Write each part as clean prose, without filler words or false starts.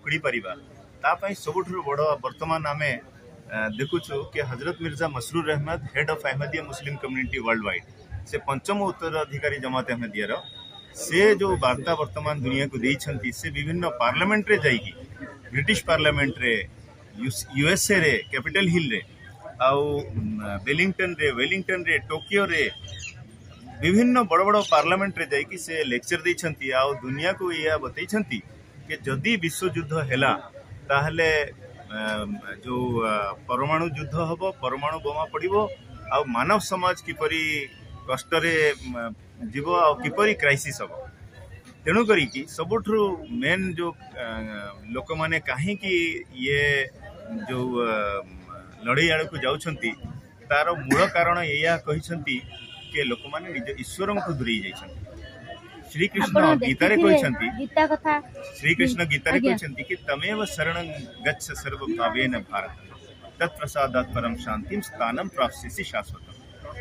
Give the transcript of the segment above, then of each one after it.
उखड़ी Paribas तापई सबुठु बड़ वर्तमान आमे देखुछु कि हजरत Mirza Masroor Ahmad head of Ahmadiyya Muslim community worldwide से पंचम उत्तराधिकारी जमात अहमदिया रो से जो वार्ता वर्तमान दुनिया को देइछंती से विभिन्न पार्लियामेंट रे जाइकी ब्रिटिश पार्लियामेंट रे यूएसए रे कैपिटल हिल रे आउ वेलिंगटन रे टोकियो रे विभिन्न बड़ बड़ पार्लियामेंट रे जाइकी से लेक्चर देइछंती आउ दुनिया को या बतैछंती कि जदि विश्व युद्ध हैला ताहले जो परमाणु युद्ध हबो परमाणु बोमा पड़िबो आ मानव समाज किपरि कष्टरे जीव आ किपरि क्राइसिस हबो तेणु करी कि सबुठु मेन जो लोक माने काहे कि ये जो लड़ाई आड़ को जाउछंती तार मूल कारण एया कहिसंती के लोक माने निज ईश्वर को दूरी जाइछंती श्री कृष्ण गीता रे कहिसंती गीता कथा श्री कृष्ण गीता रे कहिसंती कि तमेव शरणं गच्छ सर्व भावेन भारत तत्प्रसादात् परम शांतिम स्थानम प्राप्स्यसि शाश्वतम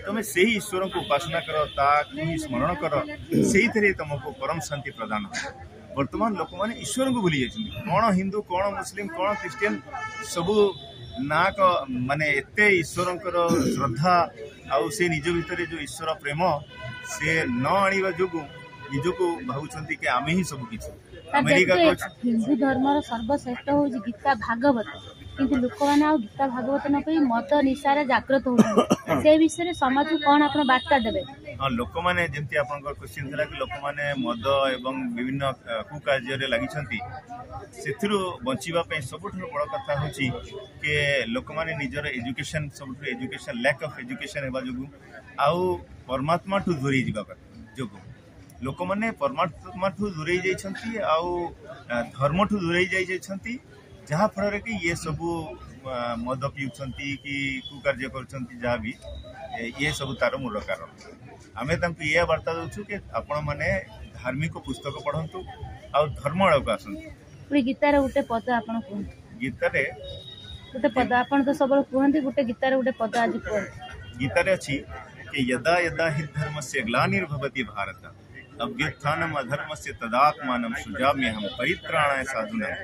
तमे सही ईश्वर को उपासना करो ताकि स्मरण करो सही थे तुमको परम शांति प्रदान हो वर्तमान लोक माने ईश्वर को भूली जाइछंती कोन हिंदू कोन मुस्लिम कोन क्रिश्चियन सबु नाक माने एते ईश्वरंकर श्रद्धा आउ से निज भितर जो ईश्वर प्रेम से न आनिबा जोगु निजको भावुछंती कि आमे ही सब किछ अमेरिका हिंदू धर्म सर्वश्रेष्ठ हो गीता भागवत किंतु लोक मैंने गीता भागवत न कही मद निशार जागृत हो से विषय समाज को कौन आप बार्ता देवे हाँ लोक मैंने जमी आप क्वेश्चन था कि लोक मैंने मद एवं विभिन्न कुकार्य लगी से बचापी सबुठ बड़ कथा हूँ कि लोक मैंने निजर एजुकेशन सब एजुकेशन लैक ऑफ एजुकेशन होगा जो आउ परमात्मा ठू दूरी जावा जो लोक मैंने परमात्मा ठू दूरे जाइछंती आउ धर्म ठू दूरे जाइछंती जहाँ फल कि ये सबू मद पिउछंती कि कुकार्य करछंती जहाँ भी ये सब तार मूल कारण आमे तांको ये वार्ता दउछु कि आपण माने धार्मिक पुस्तक पढ़ंतु आ धर्म आड़ को आसंतु गीतार गोटे पद आपण कहंतु गीतारे गोटे पद आपण तो सब कहंती गोटे गीतार गोटे पद आज कहंतु गीतारे अछि कि यदा यदा हि धर्मस्य ग्लानिर्भवति भारत अभ्युत्थानम अधर्मस्य तदात्मानं सृजाम्यहं परित्राणाय साधूनां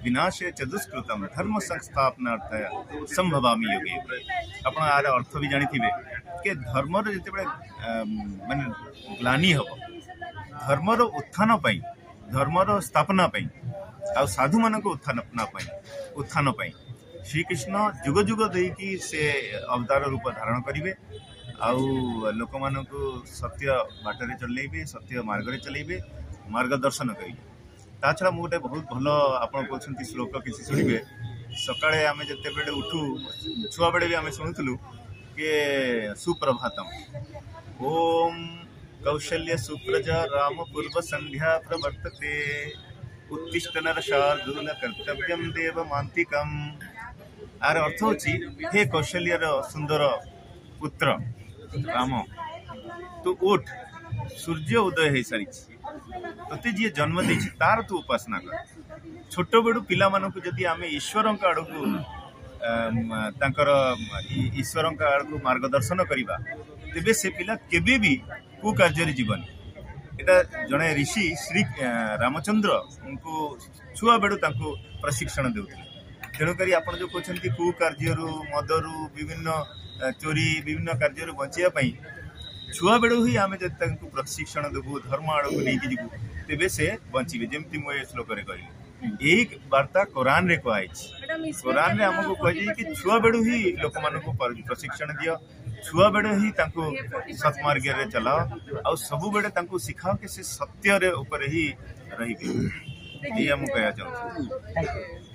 विनाशे च दुष्कृतम धर्म संस्थापनार्थाय संभवामि युगे आपण आर अर्थ भी जानी थिबे कि धर्मर जेतेबे माने ग्लानि हबो धर्मर उत्थान पई धर्मर स्थापना पई आ साधु मानको उत्थान पई श्री कृष्ण जुग जुग देकी से अवतार रूप धारण करिवे आउ लोक मानको सत्य बाटरे चलेबे सत्य मार्ग रे चलेबे मार्गदर्शन करिवे ता छड़ा मुझे बहुत भल आप श्लोक किसी शुणे सकाळे आम जिते उठू छुआ बेले भी आम शुणुलु कि सुप्रभातम ओम कौशल्य सुप्रजा राम पूर्व संध्या प्रवर्तते उत्तिष्ठ नर शार्दूल कर्तव्यम देव मांतिकम आर अर्थ होची हे कौशल्यर सुंदर पुत्र राम तो उठ सूर्य उदय हो सारी तोते जी जन्म दे तार तू उपासना कर छोट बेड़ू पिला मानक जदि आम ईश्वर आड़ को ईश्वर आड़ को मार्गदर्शन करवा तेबे से पिला केबे भी कुकार्य जीवन एटा जड़े ऋषि श्री रामचंद्र उनको छुआ बेड़ू प्रशिक्षण देउथिले तेणुकरी आप जो कहते कुकार्य मदरू विभिन्न चोरी विभिन्न कार्य बचाई छुआ बेड़ू ही आम जब प्रशिक्षण देवु धर्म आड़ को लेकिन जीवु तेबे से बचे जमी मुझे श्लोक कहली यही वार्ता कुरान रे कहुई कुरान रे आमको कहुई कि छुआ बेड़ू ही लोक मान प्रशिक्षण दियो छुआ बेड़ू ही सत्मार्ग रे चलाओ आ सबु बेड़े सिखाओ कि से सत्य रे ऊपर ही रही ये हम कहना चाहूँ।